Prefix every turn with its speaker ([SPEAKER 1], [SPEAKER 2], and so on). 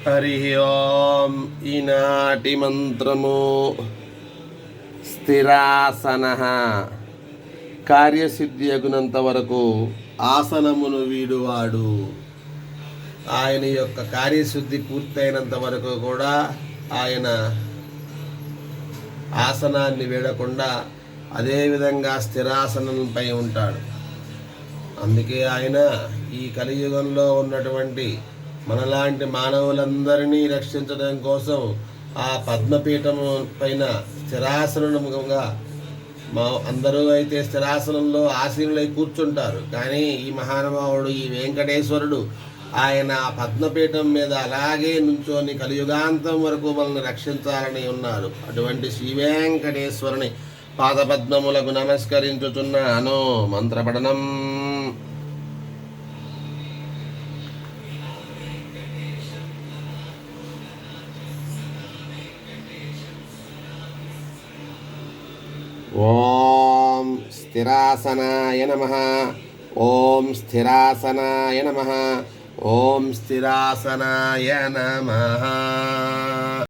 [SPEAKER 1] హరి ఓం. ఈనాటి మంత్రము స్థిరాసన. కార్యసిద్ధి అగునంత వరకు ఆసనమును వీడువాడు. ఆయన యొక్క కార్యశుద్ధి పూర్తయినంత వరకు కూడా ఆయన ఆసనాన్ని వీడకుండా అదేవిధంగా స్థిరాసనంపై ఉంటాడు. అందుకే ఆయన ఈ కలియుగంలో ఉన్నటువంటి మనలాంటి మానవులందరినీ రక్షించడం కోసం ఆ పద్మపీఠము పైన స్థిరాసనముగా అందరూ అయితే స్థిరాసనంలో ఆసీనులై కూర్చుంటారు. కానీ ఈ మహానుభావుడు ఈ వెంకటేశ్వరుడు ఆయన పద్మపీఠం మీద అలాగే నుంచొని కలియుగాంతం వరకు మనల్ని రక్షించాలని ఉన్నారు. అటువంటి శ్రీ వెంకటేశ్వరుని పాదపద్మములకు నమస్కరించుచున్నాను. మంత్రపఠనం. ఓం స్థిరాసనాయ నమః. ఓం స్థిరాసనాయ నమః. ఓం స్థిరాసనాయ నమః.